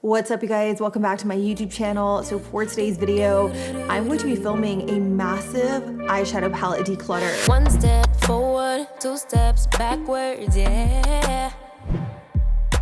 What's up, you guys? Welcome back to my YouTube channel. So for today's video, I'm going to be filming a massive eyeshadow palette declutter. One step forward, two steps backwards, yeah.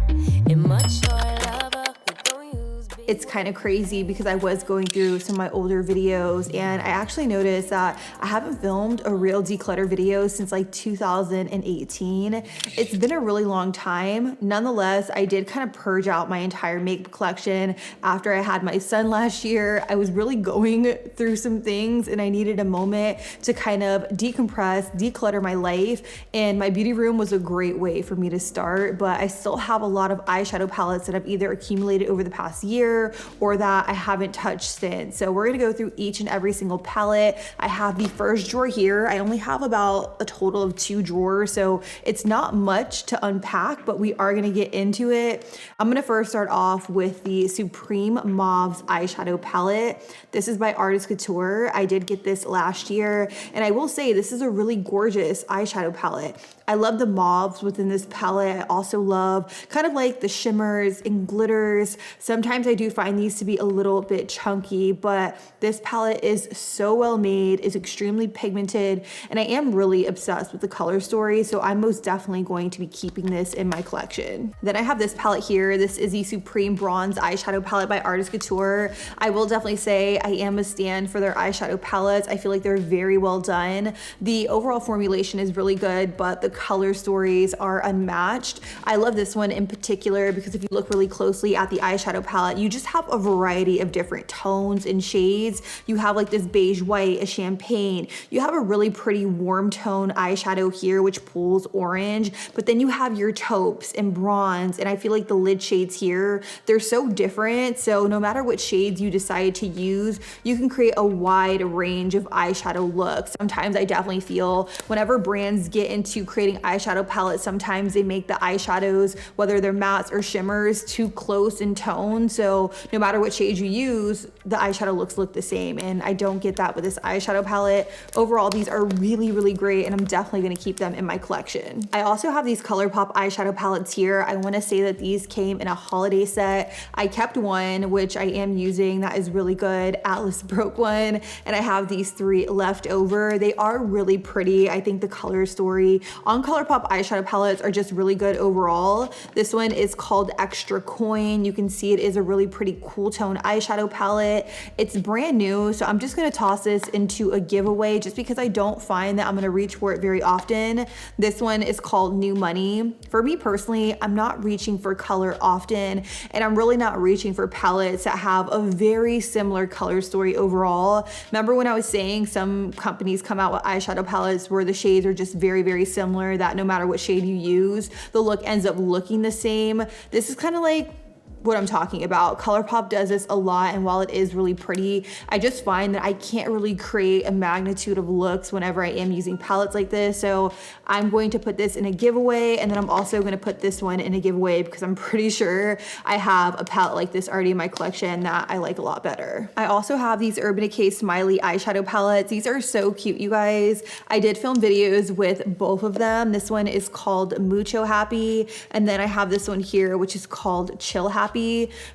And much short lover, we don't use big It's kind of crazy because I was going through some of my older videos and I actually noticed that I haven't filmed a real declutter video since like 2018. It's been a really long time. Nonetheless, I did kind of purge out my entire makeup collection after I had my son last year. I was really going through some things and I needed a moment to kind of decompress, declutter my life, and my beauty room was a great way for me to start, but I still have a lot of eyeshadow palettes that I've either accumulated over the past year or that I haven't touched since. So we're gonna go through each and every single palette. I have the first drawer here. I only have about a total of 2 drawers, so it's not much to unpack, but we are gonna get into it. I'm gonna first start off with the Supreme Mauves eyeshadow palette. This is by Artist Couture. I did get this last year, and I will say this is a really gorgeous eyeshadow palette. I love the mauves within this palette. I also love kind of like the shimmers and glitters. Sometimes I do find these to be a little bit chunky, but this palette is so well made, is extremely pigmented, and I am really obsessed with the color story, so I'm most definitely going to be keeping this in my collection. Then I have this palette here. This is the Supreme Bronze eyeshadow palette by Artist Couture. I will definitely say I am a stan for their eyeshadow palettes. I feel like they're very well done. The overall formulation is really good, but the color stories are unmatched. I love this one in particular because if you look really closely at the eyeshadow palette, you just have a variety of different tones and shades. You have like this beige white, a champagne. You have a really pretty warm tone eyeshadow here, which pulls orange, but then you have your taupes and bronze, and I feel like the lid shades here, they're so different. So no matter what shades you decide to use, you can create a wide range of eyeshadow looks. Sometimes I definitely feel whenever brands get into creating eyeshadow palettes, sometimes they make the eyeshadows, whether they're mattes or shimmers, too close in tone. So no matter what shade you use, the eyeshadow looks look the same. And I don't get that with this eyeshadow palette. Overall, these are really, really great, and I'm definitely gonna keep them in my collection. I also have these ColourPop eyeshadow palettes here. I wanna say that these came in a holiday set. I kept one, which I am using, that is really good. Atlas broke one, and I have these 3 left over. They are really pretty. I think the color story on ColourPop eyeshadow palettes are just really good overall. This one is called Extra Coin. You can see it is a really pretty cool tone eyeshadow palette. It's brand new, so I'm just gonna toss this into a giveaway just because I don't find that I'm gonna reach for it very often. This one is called New Money. For me personally, I'm not reaching for color often, and I'm really not reaching for palettes that have a very similar color story overall. Remember when I was saying some companies come out with eyeshadow palettes where the shades are just very, very similar, that no matter what shade you use, the look ends up looking the same? This is kind of like what I'm talking about. ColourPop does this a lot, and while it is really pretty, I just find that I can't really create a magnitude of looks whenever I am using palettes like this. So I'm going to put this in a giveaway, and then I'm also going to put this one in a giveaway because I'm pretty sure I have a palette like this already in my collection that I like a lot better. I also have these Urban Decay Smiley eyeshadow palettes. These are so cute, you guys. I did film videos with both of them. This one is called Mucho Happy, and then I have this one here which is called Chill Happy.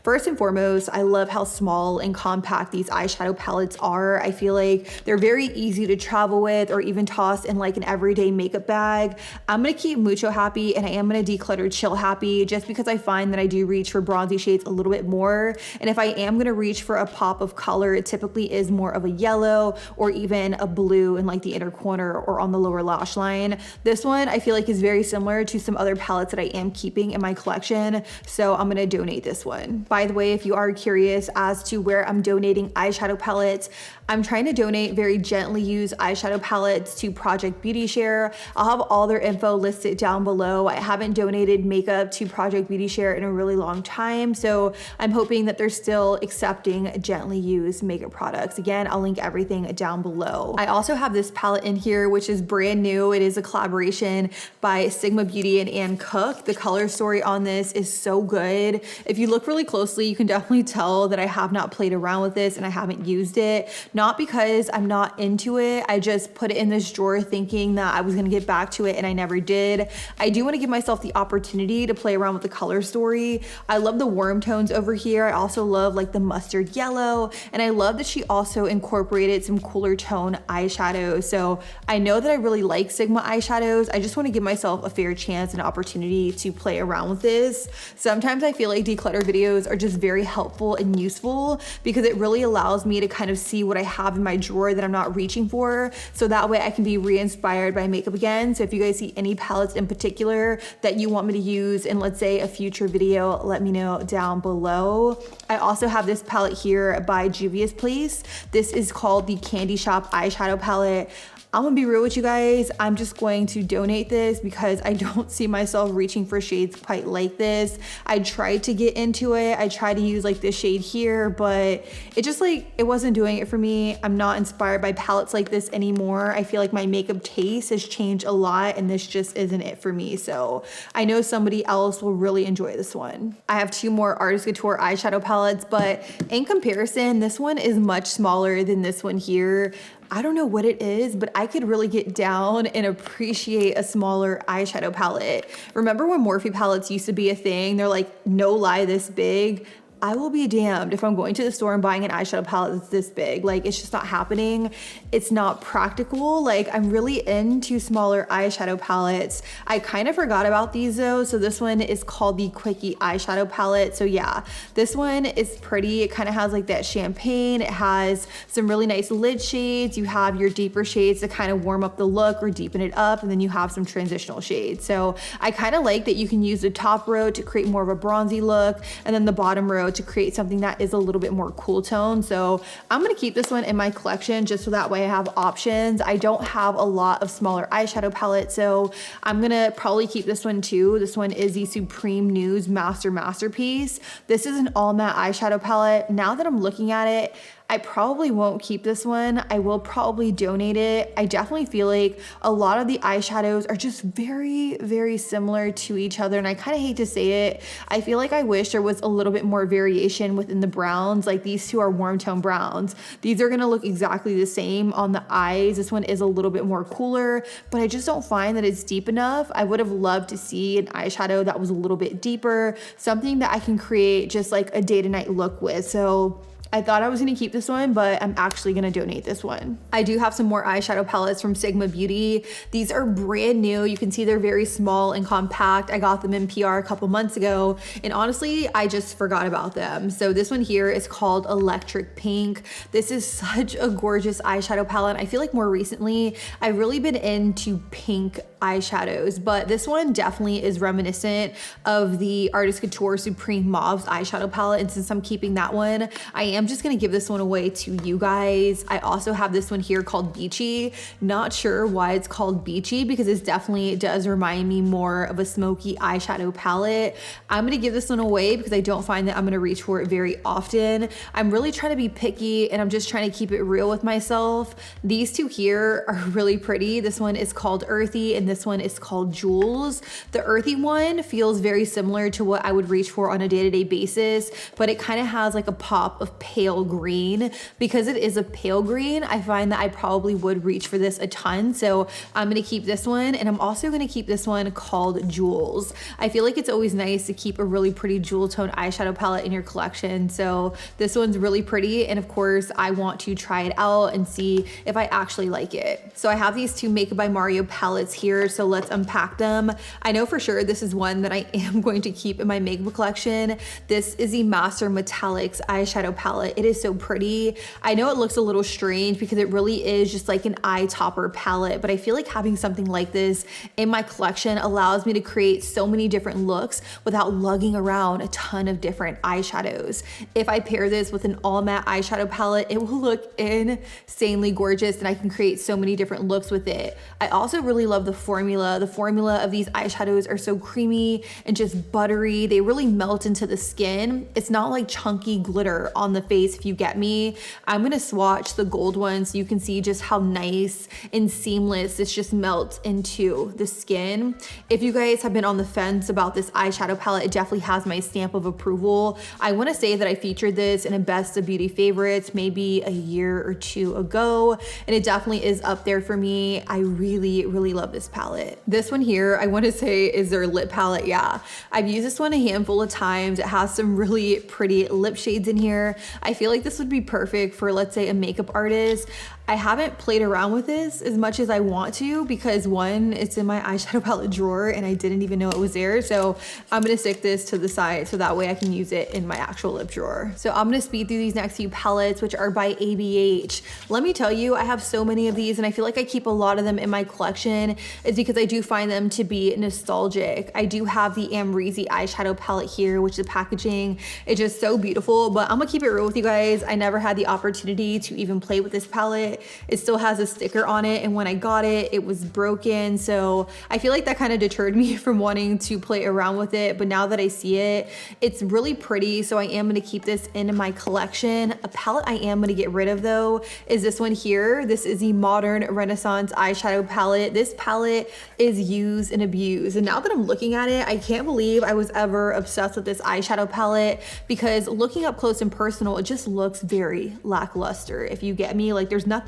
First and foremost, I love how small and compact these eyeshadow palettes are. I feel like they're very easy to travel with or even toss in like an everyday makeup bag. I'm gonna keep Mucho Happy, and I am gonna declutter Chill Happy just because I find that I do reach for bronzy shades a little bit more. And if I am gonna reach for a pop of color, it typically is more of a yellow or even a blue in like the inner corner or on the lower lash line. This one I feel like is very similar to some other palettes that I am keeping in my collection, so I'm gonna donate this one. By the way, if you are curious as to where I'm donating eyeshadow palettes, I'm trying to donate very gently used eyeshadow palettes to Project Beauty Share. I'll have all their info listed down below. I haven't donated makeup to Project Beauty Share in a really long time, so I'm hoping that they're still accepting gently used makeup products. Again, I'll link everything down below. I also have this palette in here, which is brand new. It is a collaboration by Sigma Beauty and Ann Cook. The color story on this is so good. If If you look really closely, you can definitely tell that I have not played around with this and I haven't used it. Not because I'm not into it, I just put it in this drawer thinking that I was gonna get back to it and I never did. I do wanna give myself the opportunity to play around with the color story. I love the warm tones over here. I also love like the mustard yellow, and I love that she also incorporated some cooler tone eyeshadows. So I know that I really like Sigma eyeshadows. I just wanna give myself a fair chance and opportunity to play around with this. Sometimes I feel like declutter videos are just very helpful and useful because it really allows me to kind of see what I have in my drawer that I'm not reaching for, so that way I can be re-inspired by makeup again. So if you guys see any palettes in particular that you want me to use in, let's say, a future video, let me know down below. I also have this palette here by Juvia's Place. This is called the Candy Shop eyeshadow palette. I'm gonna be real with you guys. I'm just going to donate this because I don't see myself reaching for shades quite like this. I tried to get into it. I tried to use like this shade here, but it just like, it wasn't doing it for me. I'm not inspired by palettes like this anymore. I feel like my makeup taste has changed a lot and this just isn't it for me. So I know somebody else will really enjoy this one. I have two more Artist Couture eyeshadow palettes, but in comparison, this one is much smaller than this one here. I don't know what it is, but I could really get down and appreciate a smaller eyeshadow palette. Remember when Morphe palettes used to be a thing? They're like, no lie, this big. I will be damned if I'm going to the store and buying an eyeshadow palette that's this big. Like, it's just not happening. It's not practical. Like, I'm really into smaller eyeshadow palettes. I kind of forgot about these though. So this one is called the Quickie eyeshadow palette. So yeah, this one is pretty. It kind of has like that champagne. It has some really nice lid shades. You have your deeper shades to kind of warm up the look or deepen it up. And then you have some transitional shades. So I kind of like that you can use the top row to create more of a bronzy look, and then the bottom row to create something that is a little bit more cool tone. So I'm gonna keep this one in my collection just so that way I have options. I don't have a lot of smaller eyeshadow palettes, so I'm gonna probably keep this one too. This one is the Supreme News Masterpiece. This is an all matte eyeshadow palette. Now that I'm looking at it, I probably won't keep this one. I will probably donate it. I definitely feel like a lot of the eyeshadows are just very, very similar to each other. And I kind of hate to say it. I feel like I wish there was a little bit more variation within the browns. Like these two are warm tone browns. These are gonna look exactly the same on the eyes. This one is a little bit more cooler, but I just don't find that it's deep enough. I would have loved to see an eyeshadow that was a little bit deeper, something that I can create just like a day to night look with. So I thought I was gonna keep this one, but I'm actually gonna donate this one. I do have some more eyeshadow palettes from Sigma Beauty. These are brand new. You can see they're very small and compact. I got them in PR a couple months ago, and honestly, I just forgot about them. So this one here is called Electric Pink. This is such a gorgeous eyeshadow palette. I feel like more recently, I've really been into pink eyeshadows, but this one definitely is reminiscent of the Artist Couture Supreme Mauves eyeshadow palette, and since I'm keeping that one, I am just gonna give this one away to you guys. I also have this one here called Beachy. Not sure why it's called Beachy because it definitely does remind me more of a smoky eyeshadow palette. I'm gonna give this one away because I don't find that I'm gonna reach for it very often. I'm really trying to be picky and I'm just trying to keep it real with myself. These two here are really pretty. This one is called Earthy and this one is called Jewels. The Earthy one feels very similar to what I would reach for on a day-to-day basis, but it kind of has like a pop of pale green. Because it is a pale green, I find that I probably would reach for this a ton. So I'm gonna keep this one, and I'm also gonna keep this one called Jewels. I feel like it's always nice to keep a really pretty jewel tone eyeshadow palette in your collection. So this one's really pretty, and of course I want to try it out and see if I actually like it. So I have these two Makeup by Mario palettes here, so let's unpack them. I know for sure this is one that I am going to keep in my makeup collection. This is the Master Metallics eyeshadow palette. It is so pretty. I know it looks a little strange because it really is just like an eye topper palette, but I feel like having something like this in my collection allows me to create so many different looks without lugging around a ton of different eyeshadows. If I pair this with an all matte eyeshadow palette, it will look insanely gorgeous and I can create so many different looks with it. I also really love the formula. The formula of these eyeshadows are so creamy and just buttery. They really melt into the skin. It's not like chunky glitter on the face, if you get me. I'm gonna swatch the gold one so you can see just how nice and seamless this just melts into the skin. If you guys have been on the fence about this eyeshadow palette, it definitely has my stamp of approval. I wanna say that I featured this in a best of beauty favorites maybe a year or two ago, and it definitely is up there for me. I really, really love this palette. This one here, I wanna say is their lip palette. Yeah, I've used this one a handful of times. It has some really pretty lip shades in here. I feel like this would be perfect for, let's say, a makeup artist. I haven't played around with this as much as I want to because one, it's in my eyeshadow palette drawer and I didn't even know it was there. So I'm gonna stick this to the side so that way I can use it in my actual lip drawer. So I'm gonna speed through these next few palettes, which are by ABH. Let me tell you, I have so many of these and I feel like I keep a lot of them in my collection. It's because I do find them to be nostalgic. I do have the Amrezy eyeshadow palette here, which the packaging is just so beautiful, but I'm gonna keep it real with you guys. I never had the opportunity to even play with this palette. It still has a sticker on it, and when I got it, it was broken. So I feel like that kind of deterred me from wanting to play around with it. But now that I see it, it's really pretty. So I am gonna keep this in my collection. A palette I am gonna get rid of though is this one here. This is the Modern Renaissance eyeshadow palette. This palette is used and abused. And now that I'm looking at it, I can't believe I was ever obsessed with this eyeshadow palette because looking up close and personal, it just looks very lackluster. If you get me, like there's nothing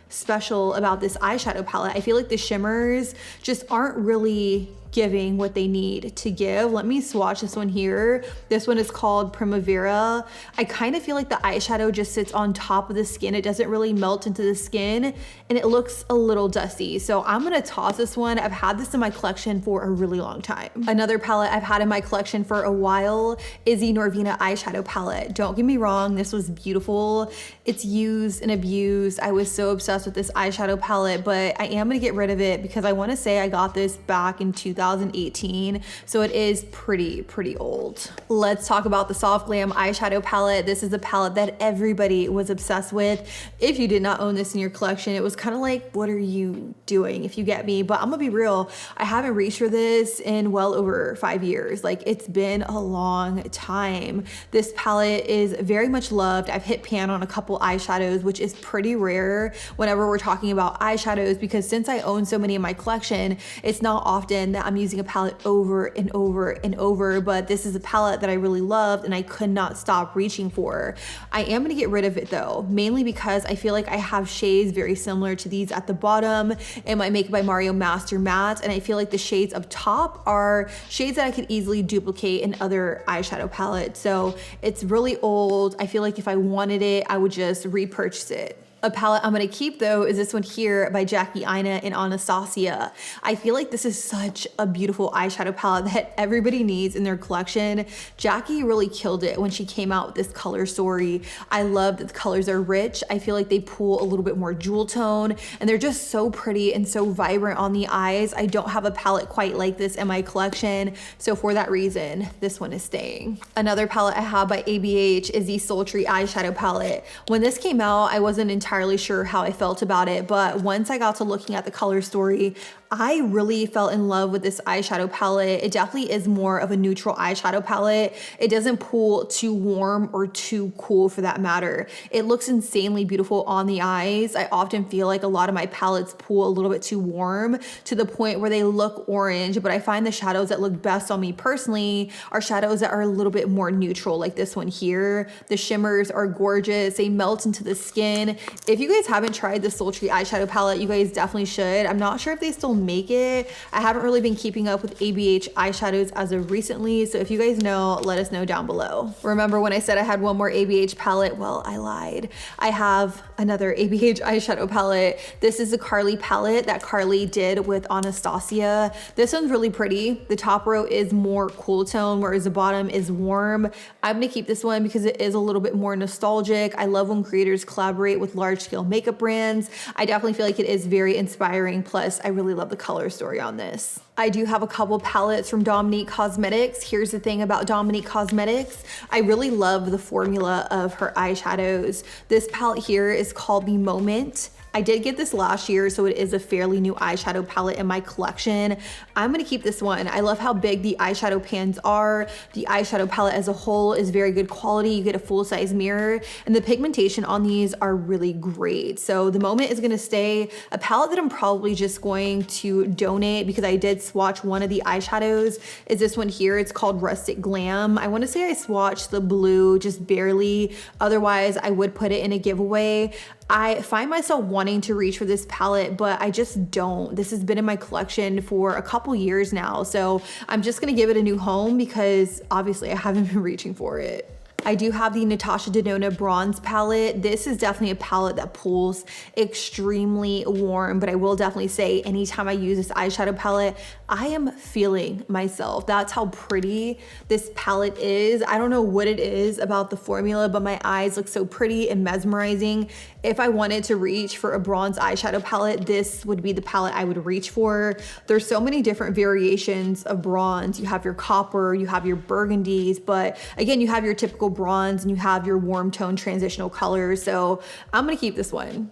special about this eyeshadow palette. I feel like the shimmers just aren't really giving what they need to give. Let me swatch this one here. This one is called Primavera. I kind of feel like the eyeshadow just sits on top of the skin. It doesn't really melt into the skin and it looks a little dusty. So I'm gonna toss this one. I've had this in my collection for a really long time. Another palette I've had in my collection for a while is the Norvina eyeshadow palette. Don't get me wrong, this was beautiful. It's used and abused. I was so obsessed with this eyeshadow palette, but I am gonna get rid of it because I wanna say I got this back in 2018, so it is pretty old. Let's talk about the Soft Glam eyeshadow palette. This is a palette that everybody was obsessed with. If you did not own this in your collection, it was kind of like, what are you doing, if you get me? But I'm gonna be real, I haven't reached for this in well over 5 years. Like, it's been a long time. This palette is very much loved. I've hit pan on a couple eyeshadows, which is pretty rare whenever we're talking about eyeshadows, because since I own so many in my collection, it's not often that I'm using a palette over and over and over, but this is a palette that I really loved and I could not stop reaching for. I am gonna get rid of it though, mainly because I feel like I have shades very similar to these at the bottom in my Makeup by Mario Master Matte, and I feel like the shades up top are shades that I could easily duplicate in other eyeshadow palettes. So it's really old. I feel like if I wanted it, I would just repurchase it. A palette I'm gonna keep though is this one here by Jackie Aina and Anastasia. I feel like this is such a beautiful eyeshadow palette that everybody needs in their collection. Jackie really killed it when she came out with this color story. I love that the colors are rich. I feel like they pull a little bit more jewel tone and they're just so pretty and so vibrant on the eyes. I don't have a palette quite like this in my collection, so for that reason, this one is staying. Another palette I have by ABH is the Sultry eyeshadow palette. When this came out, I wasn't entirely sure how I felt about it, but once I got to looking at the color story, I really fell in love with this eyeshadow palette. It definitely is more of a neutral eyeshadow palette. It doesn't pull too warm or too cool for that matter. It looks insanely beautiful on the eyes. I often feel like a lot of my palettes pull a little bit too warm to the point where they look orange, but I find the shadows that look best on me personally are shadows that are a little bit more neutral, like this one here. The shimmers are gorgeous. They melt into the skin. If you guys haven't tried the Sultry eyeshadow palette, you guys definitely should. I'm not sure if they still make it. I haven't really been keeping up with ABH eyeshadows as of recently, so if you guys know, let us know down below. Remember when I said I had one more ABH palette? Well, I lied. I have another ABH eyeshadow palette. This is the Carly palette that Carly did with Anastasia. This one's really pretty. The top row is more cool tone, whereas the bottom is warm. I'm gonna keep this one because it is a little bit more nostalgic. I love when creators collaborate with large scale makeup brands. I definitely feel like it is very inspiring. Plus, I really love the color story on this. I do have a couple palettes from Dominique Cosmetics. Here's the thing about Dominique Cosmetics. I really love the formula of her eyeshadows. This palette here is called The Moment. I did get this last year, so it is a fairly new eyeshadow palette in my collection. I'm gonna keep this one. I love how big the eyeshadow pans are. The eyeshadow palette as a whole is very good quality. You get a full-size mirror, and the pigmentation on these are really great. So the Moment is gonna stay. A palette that I'm probably just going to donate because I did swatch one of the eyeshadows is this one here. It's called Rustic Glam. I wanna say I swatched the blue just barely. Otherwise, I would put it in a giveaway. I find myself wanting to reach for this palette, but I just don't. This has been in my collection for a couple years now, so I'm just gonna give it a new home because obviously I haven't been reaching for it. I do have the Natasha Denona Bronze palette. This is definitely a palette that pulls extremely warm, but I will definitely say anytime I use this eyeshadow palette, I am feeling myself. That's how pretty this palette is. I don't know what it is about the formula, but my eyes look so pretty and mesmerizing. If I wanted to reach for a bronze eyeshadow palette, this would be the palette I would reach for. There's so many different variations of bronze. You have your copper, you have your burgundies, but again, you have your typical bronze and you have your warm tone transitional colors. So I'm gonna keep this one.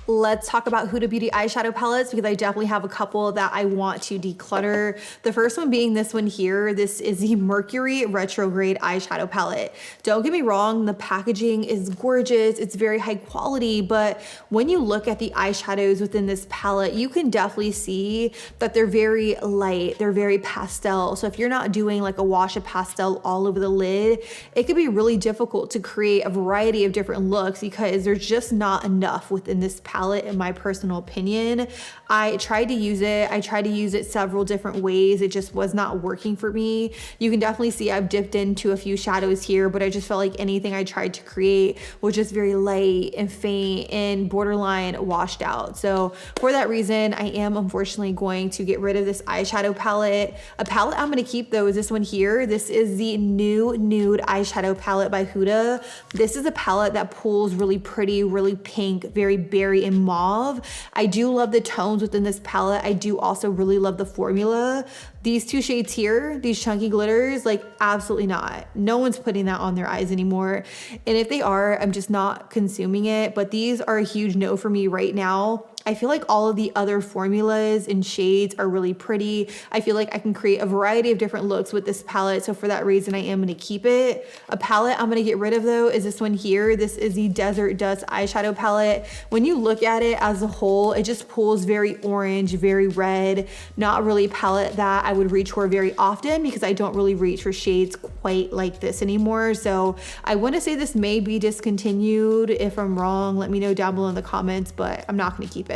Let's talk about Huda Beauty eyeshadow palettes because I definitely have a couple that I want to declutter. The first one being this one here. This is the Mercury Retrograde eyeshadow palette. Don't get me wrong, the packaging is gorgeous. It's very high quality, but when you look at the eyeshadows within this palette, you can definitely see that they're very light. They're very pastel. So if you're not doing like a wash of pastel all over the lid, it could be really difficult to create a variety of different looks because there's just not enough within this palette in my personal opinion. I tried to use it. I tried to use it several different ways. It just was not working for me. You can definitely see I've dipped into a few shadows here, but I just felt like anything I tried to create was just very light and faint and borderline washed out. So for that reason, I am unfortunately going to get rid of this eyeshadow palette. A palette I'm going to keep though is this one here. This is the new Nude eyeshadow palette by Huda. This is a palette that pulls really pretty, really pink, very berry and mauve. I do love the tones within this palette. I do also really love the formula. These two shades here, these chunky glitters, like absolutely not. No one's putting that on their eyes anymore. And if they are, I'm just not consuming it. But these are a huge no for me right now. I feel like all of the other formulas and shades are really pretty. I feel like I can create a variety of different looks with this palette. So for that reason, I am gonna keep it. A palette I'm gonna get rid of though is this one here. This is the Desert Dust eyeshadow palette. When you look at it as a whole, it just pulls very orange, very red. Not really a palette that I would reach for very often because I don't really reach for shades quite like this anymore. So I wanna say this may be discontinued. If I'm wrong, let me know down below in the comments, but I'm not gonna keep it.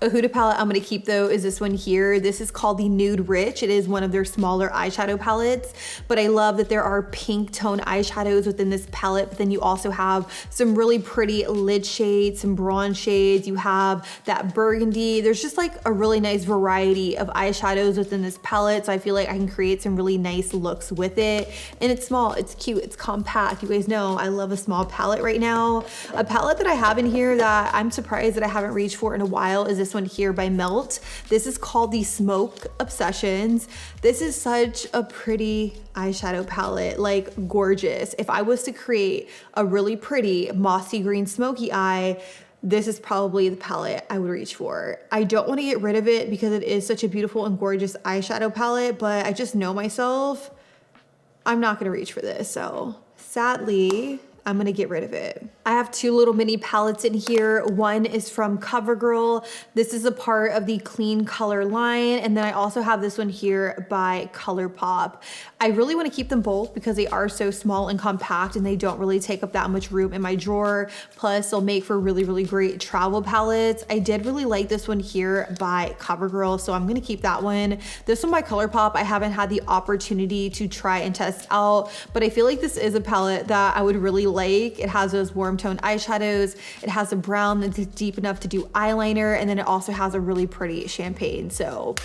A Huda palette I'm gonna keep though is this one here. This is called the Nude Rich. It is one of their smaller eyeshadow palettes, but I love that there are pink tone eyeshadows within this palette, but then you also have some really pretty lid shades, some bronze shades. You have that burgundy. There's just like a really nice variety of eyeshadows within this palette, so I feel like I can create some really nice looks with it. And it's small, it's cute, it's compact. You guys know I love a small palette right now. A palette that I have in here that I'm surprised that I haven't reached for in a while is this one here by Melt. This is called the Smoke Obsessions. This is such a pretty eyeshadow palette, like gorgeous. If I was to create a really pretty mossy green smoky eye, this is probably the palette I would reach for. I don't want to get rid of it because it is such a beautiful and gorgeous eyeshadow palette, but I just know myself, I'm not going to reach for this. So sadly, I'm gonna get rid of it. I have two little mini palettes in here. One is from CoverGirl. This is a part of the Clean Color line. And then I also have this one here by ColourPop. I really wanna keep them both because they are so small and compact and they don't really take up that much room in my drawer. Plus they'll make for really, really great travel palettes. I did really like this one here by CoverGirl, so I'm gonna keep that one. This one by ColourPop, I haven't had the opportunity to try and test out, but I feel like this is a palette that I would really like. It has those warm tone eyeshadows. It has a brown that's deep enough to do eyeliner, and then it also has a really pretty champagne. So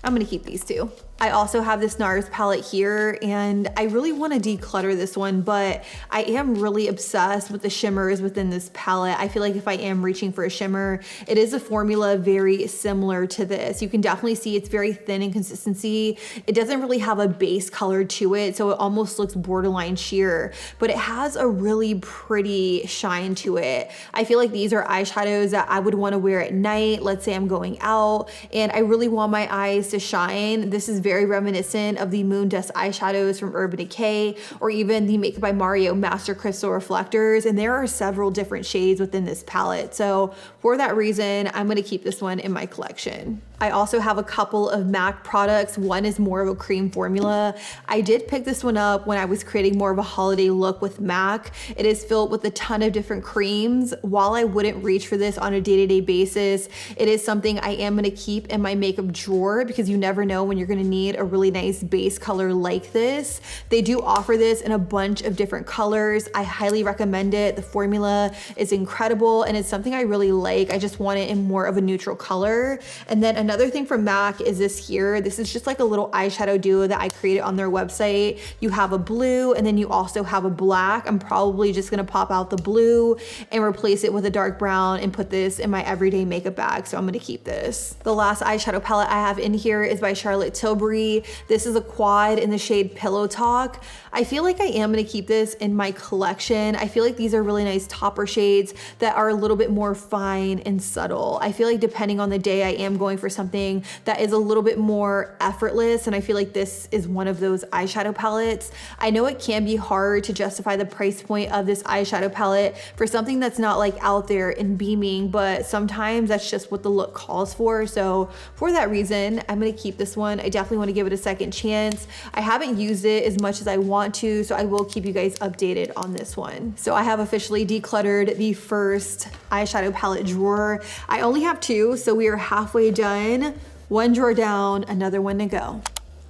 I'm gonna keep these two. I also have this NARS palette here, and I really want to declutter this one, but I am really obsessed with the shimmers within this palette. I feel like if I am reaching for a shimmer, it is a formula very similar to this. You can definitely see it's very thin in consistency. It doesn't really have a base color to it, so it almost looks borderline sheer, but it has a really pretty shine to it. I feel like these are eyeshadows that I would want to wear at night. Let's say I'm going out and I really want my eyes to shine. This is very reminiscent of the Moon Dust eyeshadows from Urban Decay, or even the Makeup by Mario Master Crystal reflectors, and there are several different shades within this palette. So for that reason, I'm going to keep this one in my collection. I also have a couple of MAC products. One is more of a cream formula. I did pick this one up when I was creating more of a holiday look with MAC. It is filled with a ton of different creams. While I wouldn't reach for this on a day-to-day basis, it is something I am gonna keep in my makeup drawer because you never know when you're gonna need a really nice base color like this. They do offer this in a bunch of different colors. I highly recommend it. The formula is incredible and it's something I really like. I just want it in more of a neutral color. And then another thing from MAC is this here. This is just like a little eyeshadow duo that I created on their website. You have a blue and then you also have a black. I'm probably just gonna pop out the blue and replace it with a dark brown and put this in my everyday makeup bag. So I'm gonna keep this. The last eyeshadow palette I have in here is by Charlotte Tilbury. This is a quad in the shade Pillow Talk. I feel like I am gonna keep this in my collection. I feel like these are really nice topper shades that are a little bit more fine and subtle. I feel like depending on the day, I am going for something that is a little bit more effortless, and I feel like this is one of those eyeshadow palettes. I know it can be hard to justify the price point of this eyeshadow palette for something that's not like out there and beaming, but sometimes that's just what the look calls for. So for that reason, I'm gonna keep this one. I definitely want to give it a second chance. I haven't used it as much as I want to, so I will keep you guys updated on this one. So I have officially decluttered the first eyeshadow palette drawer. I only have two, so we are halfway done. One drawer down, another one to go.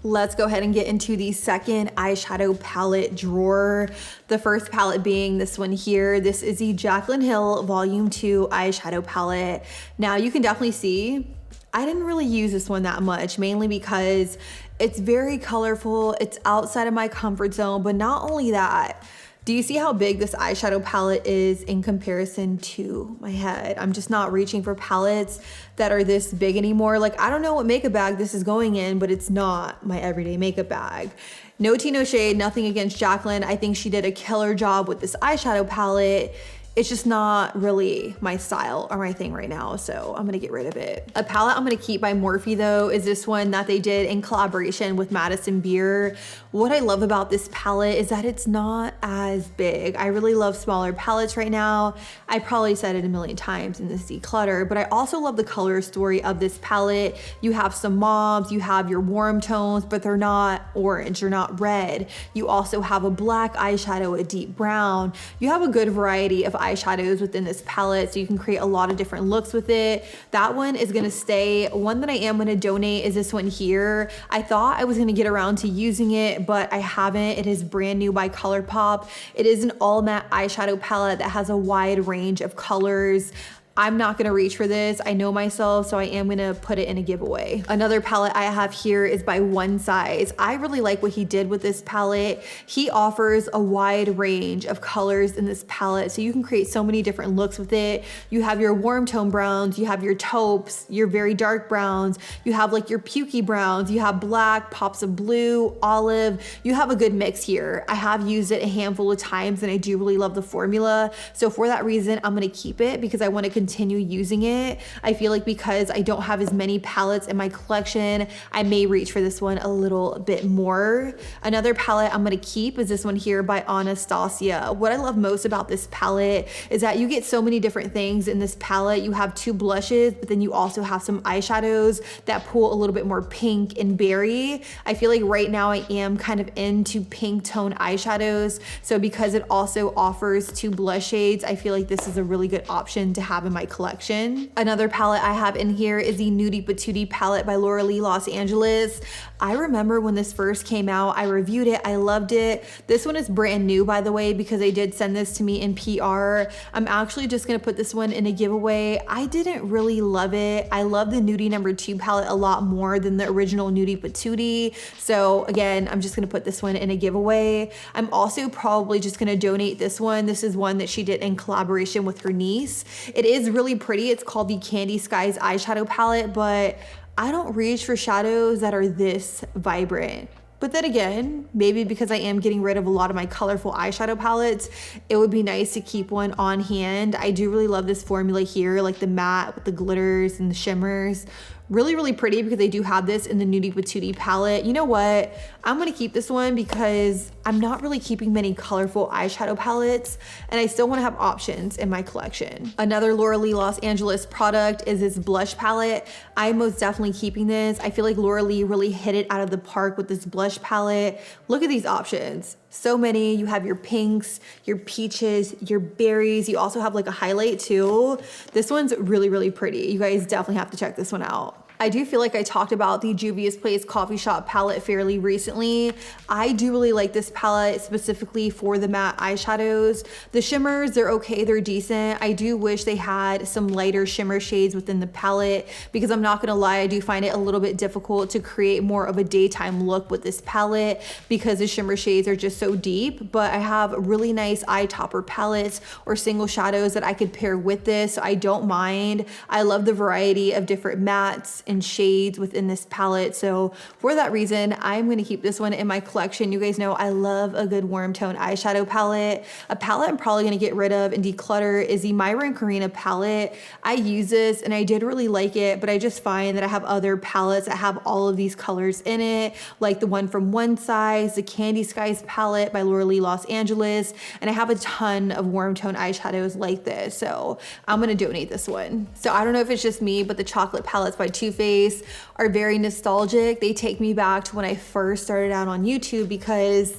Let's go ahead and get into the second eyeshadow palette drawer. The first palette being this one here. This is the Jaclyn Hill Volume 2 eyeshadow palette. Now you can definitely see I didn't really use this one that much, mainly because it's very colorful. It's outside of my comfort zone, but not only that, do you see how big this eyeshadow palette is in comparison to my head? I'm just not reaching for palettes that are this big anymore. Like, I don't know what makeup bag this is going in, but it's not my everyday makeup bag. No tea, no shade, nothing against Jaclyn. I think she did a killer job with this eyeshadow palette. It's just not really my style or my thing right now, so I'm gonna get rid of it. A palette I'm gonna keep by Morphe though is this one that they did in collaboration with Madison Beer. What I love about this palette is that it's not as big. I really love smaller palettes right now. I probably said it a million times in this declutter, but I also love the color story of this palette. You have some mauves, you have your warm tones, but they're not orange, they're not red. You also have a black eyeshadow, a deep brown. You have a good variety of eyeshadows within this palette, so you can create a lot of different looks with it. That one is gonna stay. One that I am gonna donate is this one here. I thought I was gonna get around to using it, but I haven't. It is brand new by ColourPop. It is an all matte eyeshadow palette that has a wide range of colors. I'm not gonna reach for this. I know myself, so I am gonna put it in a giveaway. Another palette I have here is by One Size. I really like what he did with this palette. He offers a wide range of colors in this palette, so you can create so many different looks with it. You have your warm tone browns, you have your taupes, your very dark browns, you have like your pukey browns, you have black, pops of blue, olive. You have a good mix here. I have used it a handful of times and I do really love the formula. So for that reason, I'm gonna keep it because I wanna continue using it. I feel like because I don't have as many palettes in my collection, I may reach for this one a little bit more. Another palette I'm gonna keep is this one here by Anastasia. What I love most about this palette is that you get so many different things in this palette. You have two blushes, but then you also have some eyeshadows that pull a little bit more pink and berry. I feel like right now I am kind of into pink tone eyeshadows. So because it also offers two blush shades, I feel like this is a really good option to have in my collection. Another palette I have in here is the Nudie Patootie palette by Laura Lee Los Angeles. I remember when this first came out, I reviewed it, I loved it. This one is brand new, by the way, because they did send this to me in PR. I'm actually just gonna put this one in a giveaway. I didn't really love it. I love the Nudie #2 palette a lot more than the original Nudie Patootie. So again, I'm just gonna put this one in a giveaway. I'm also probably just gonna donate this one. This is one that she did in collaboration with her niece. It is really pretty. It's called the Candy Skies eyeshadow palette, but I don't reach for shadows that are this vibrant. But then again, maybe because I am getting rid of a lot of my colorful eyeshadow palettes, it would be nice to keep one on hand. I do really love this formula here, like the matte with the glitters and the shimmers. Really, really pretty because they do have this in the Nudie Patootie palette. You know what? I'm gonna keep this one because I'm not really keeping many colorful eyeshadow palettes and I still wanna have options in my collection. Another Laura Lee Los Angeles product is this blush palette. I'm most definitely keeping this. I feel like Laura Lee really hit it out of the park with this blush palette. Look at these options. So many. You have your pinks, your peaches, your berries. You also have like a highlight too. This one's really, really pretty. You guys definitely have to check this one out. I do feel like I talked about the Juvia's Place Coffee Shop palette fairly recently. I do really like this palette specifically for the matte eyeshadows. The shimmers, they're okay, they're decent. I do wish they had some lighter shimmer shades within the palette because I'm not gonna lie, I do find it a little bit difficult to create more of a daytime look with this palette because the shimmer shades are just so deep, but I have really nice eye topper palettes or single shadows that I could pair with this, so I don't mind. I love the variety of different mattes and shades within this palette. So for that reason, I'm gonna keep this one in my collection. You guys know I love a good warm tone eyeshadow palette. A palette I'm probably gonna get rid of and declutter is the Myra and Karina palette. I use this and I did really like it, but I just find that I have other palettes that have all of these colors in it, like the one from One Size, the Candy Skies palette by Laura Lee Los Angeles, and I have a ton of warm tone eyeshadows like this, so I'm gonna donate this one. So I don't know if it's just me, but the chocolate palettes by Too Faced are very nostalgic. They take me back to when I first started out on YouTube because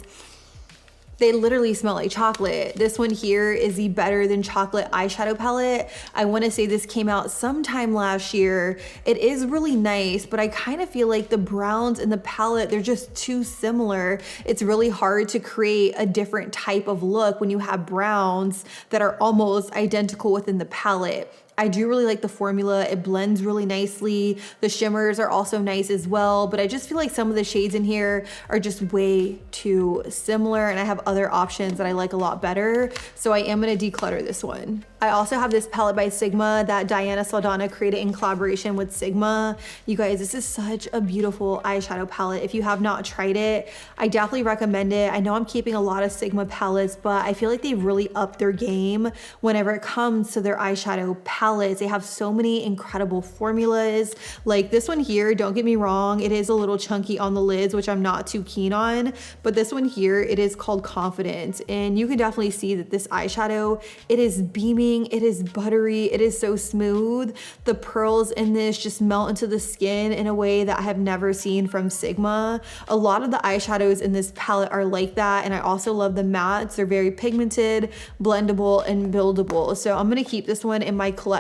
they literally smell like chocolate. This one here is the Better Than Chocolate eyeshadow palette. I wanna say this came out sometime last year. It is really nice, but I kind of feel like the browns in the palette, they're just too similar. It's really hard to create a different type of look when you have browns that are almost identical within the palette. I do really like the formula. It blends really nicely. The shimmers are also nice as well, but I just feel like some of the shades in here are just way too similar and I have other options that I like a lot better. So I am gonna declutter this one. I also have this palette by Sigma that Diana Saldana created in collaboration with Sigma. You guys, this is such a beautiful eyeshadow palette. If you have not tried it, I definitely recommend it. I know I'm keeping a lot of Sigma palettes, but I feel like they've really upped their game whenever it comes to their eyeshadow palettes. They have so many incredible formulas. Like this one here, don't get me wrong, it is a little chunky on the lids, which I'm not too keen on, but this one here, it is called Confidence, and you can definitely see that this eyeshadow, it is beaming, it is buttery, it is so smooth. The pearls in this just melt into the skin in a way that I have never seen from Sigma. A lot of the eyeshadows in this palette are like that, and I also love the mattes. They're very pigmented, blendable, and buildable. So I'm gonna keep this one in my collection.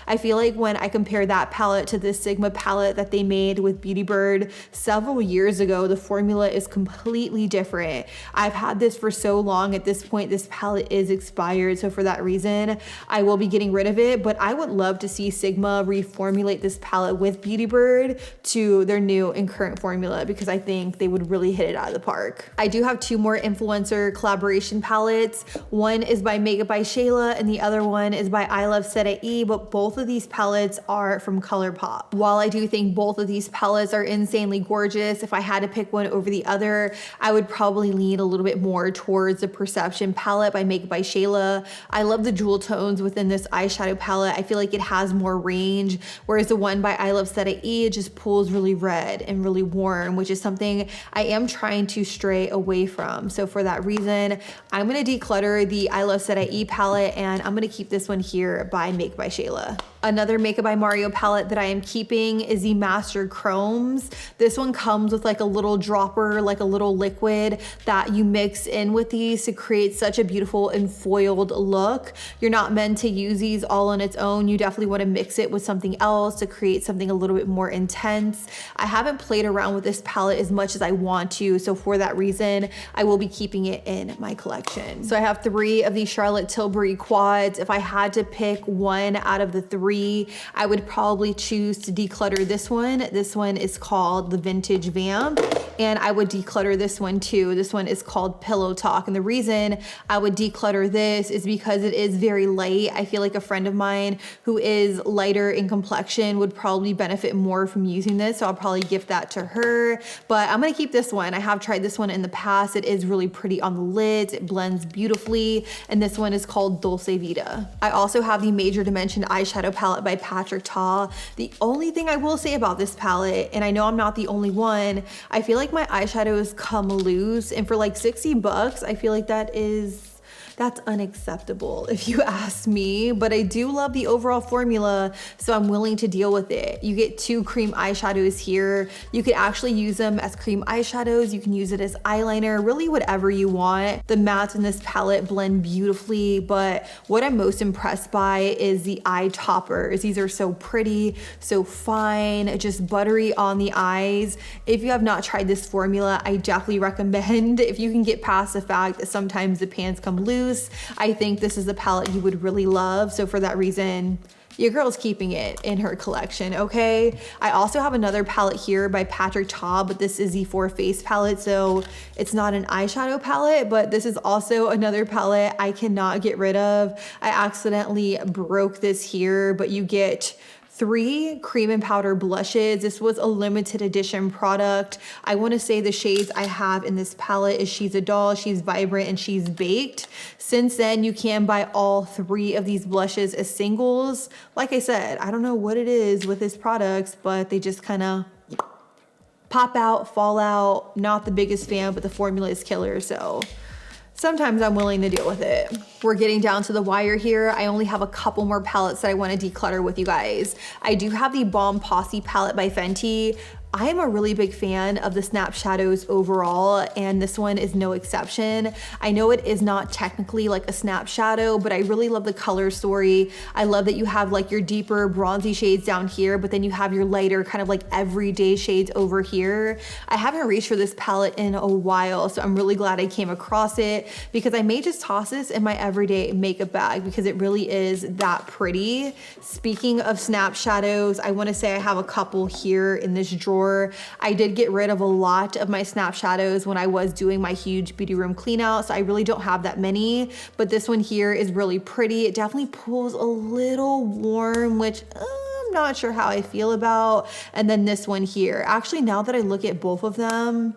I feel like when I compare that palette to this Sigma palette that they made with Beauty Bird several years ago, the formula is completely different. I've had this for so long. At this point, this palette is expired. So for that reason, I will be getting rid of it, but I would love to see Sigma reformulate this palette with Beauty Bird to their new and current formula because I think they would really hit it out of the park. I do have two more influencer collaboration palettes. One is by Makeup by Shayla and the other one is by I Love Seta E, but both of these palettes are from ColourPop. While I do think both of these palettes are insanely gorgeous, if I had to pick one over the other, I would probably lean a little bit more towards the Perception palette by Makeup by Shayla. I love the jewel tones within this eyeshadow palette. I feel like it has more range, whereas the one by I Love Seta E, it just pulls really red and really warm, which is something I am trying to stray away from. So for that reason, I'm gonna declutter the I Love Seta E palette and I'm gonna keep this one here by Makeup by Shayla. Another Makeup by Mario palette that I am keeping is the Master Chromes. This one comes with like a little dropper, like a little liquid that you mix in with these to create such a beautiful and foiled look. You're not meant to use these all on its own. You definitely want to mix it with something else to create something a little bit more intense. I haven't played around with this palette as much as I want to, so for that reason, I will be keeping it in my collection. So I have 3 of these Charlotte Tilbury quads. If I had to pick one out of the 3, I would probably choose to declutter this one. This one is called the Vintage Vamp, and I would declutter this one too. This one is called Pillow Talk, and the reason I would declutter this is because it is very light. I feel like a friend of mine who is lighter in complexion would probably benefit more from using this, so I'll probably gift that to her. But I'm gonna keep this one. I have tried this one in the past. It is really pretty on the lids. It blends beautifully, and this one is called Dulce Vita. I also have the Major Dimension eyeshadow palette by Patrick Ta. The only thing I will say about this palette, and I know I'm not the only one, I feel like my eyeshadows come loose, and for like 60 bucks, I feel like that's unacceptable if you ask me, but I do love the overall formula, so I'm willing to deal with it. You get 2 cream eyeshadows here. You could actually use them as cream eyeshadows. You can use it as eyeliner, really whatever you want. The mattes in this palette blend beautifully, but what I'm most impressed by is the eye toppers. These are so pretty, so fine, just buttery on the eyes. If you have not tried this formula, I definitely recommend. If you can get past the fact that sometimes the pans come loose, I think this is a palette you would really love. So for that reason, your girl's keeping it in her collection, okay? I also have another palette here by Patrick Ta, but this is the For Face palette, so it's not an eyeshadow palette, but this is also another palette I cannot get rid of. I accidentally broke this here, but you get 3 cream and powder blushes. This was a limited edition product. I want to say the shades I have in this palette is She's a Doll, She's Vibrant, and She's Baked. Since then, you can buy all 3 of these blushes as singles. Like I said, I don't know what it is with these products, but they just kind of pop out, fall out. Not the biggest fan, but the formula is killer, so sometimes I'm willing to deal with it. We're getting down to the wire here. I only have a couple more palettes that I want to declutter with you guys. I do have the Balm Posse palette by Fenty. I am a really big fan of the Snap Shadows overall, and this one is no exception. I know it is not technically like a snap shadow, but I really love the color story. I love that you have like your deeper bronzy shades down here, but then you have your lighter kind of like everyday shades over here. I haven't reached for this palette in a while, so I'm really glad I came across it because I may just toss this in my everyday makeup bag because it really is that pretty. Speaking of snap shadows, I want to say I have a couple here in this drawer. I did get rid of a lot of my snap shadows when I was doing my huge beauty room clean out, so I really don't have that many, but this one here is really pretty. It definitely pulls a little warm, which I'm not sure how I feel about. And then this one here, actually, now that I look at both of them,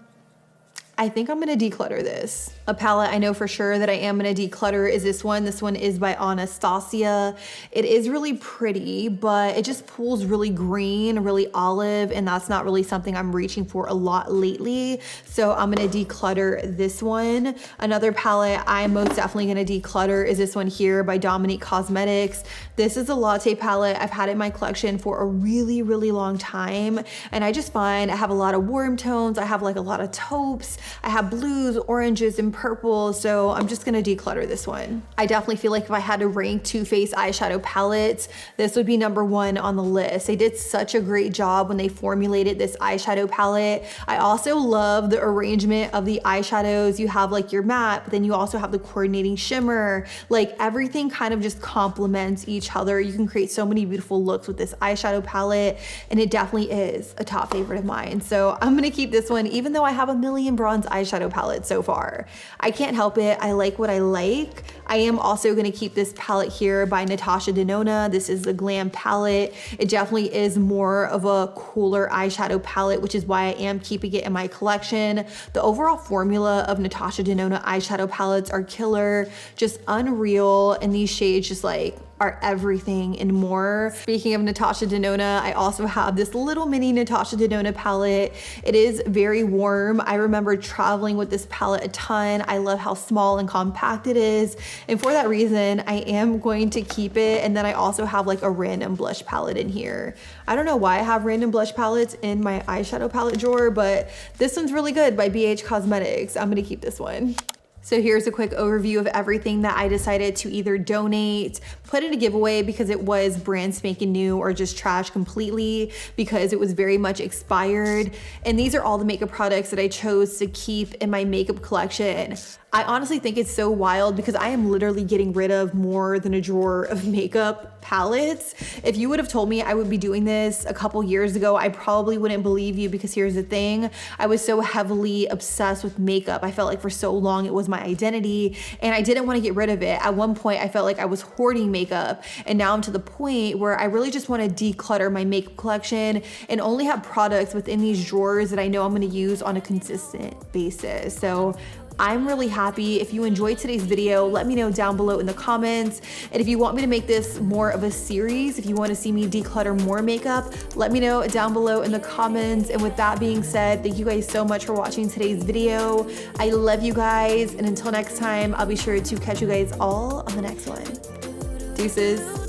I think I'm gonna declutter this. A palette I know for sure that I am gonna declutter is this one. This one is by Anastasia. It is really pretty, but it just pulls really green, really olive, and that's not really something I'm reaching for a lot lately. So I'm gonna declutter this one. Another palette I'm most definitely gonna declutter is this one here by Dominique Cosmetics. This is a latte palette. I've had it in my collection for a really, really long time, and I just find I have a lot of warm tones. I have like a lot of taupes. I have blues, oranges, and purples, so I'm just gonna declutter this one. I definitely feel like if I had to rank Too Faced eyeshadow palettes, this would be #1 on the list. They did such a great job when they formulated this eyeshadow palette. I also love the arrangement of the eyeshadows. You have like your matte, but then you also have the coordinating shimmer. Like everything kind of just complements each other. You can create so many beautiful looks with this eyeshadow palette, and it definitely is a top favorite of mine. So I'm gonna keep this one, even though I have a million bronze eyeshadow palettes so far. I can't help it. I like what I like. I am also gonna keep this palette here by Natasha Denona. This is the Glam palette. It definitely is more of a cooler eyeshadow palette, which is why I am keeping it in my collection. The overall formula of Natasha Denona eyeshadow palettes are killer, just unreal, and these shades just like are everything and more. Speaking of Natasha Denona, I also have this little mini Natasha Denona palette. It is very warm. I remember traveling with this palette a ton. I love how small and compact it is. And for that reason, I am going to keep it. And then I also have like a random blush palette in here. I don't know why I have random blush palettes in my eyeshadow palette drawer, but this one's really good by BH Cosmetics. I'm gonna keep this one. So here's a quick overview of everything that I decided to either donate, put in a giveaway because it was brand spanking new, or just trash completely because it was very much expired. And these are all the makeup products that I chose to keep in my makeup collection. I honestly think it's so wild because I am literally getting rid of more than a drawer of makeup palettes. If you would have told me I would be doing this a couple years ago, I probably wouldn't believe you, because here's the thing. I was so heavily obsessed with makeup. I felt like for so long it was my identity and I didn't want to get rid of it. At one point I felt like I was hoarding makeup, and now I'm to the point where I really just want to declutter my makeup collection and only have products within these drawers that I know I'm going to use on a consistent basis. So I'm really happy. If you enjoyed today's video, let me know down below in the comments. And if you want me to make this more of a series, if you want to see me declutter more makeup, let me know down below in the comments. And with that being said, thank you guys so much for watching today's video. I love you guys. And until next time, I'll be sure to catch you guys all on the next one. Deuces.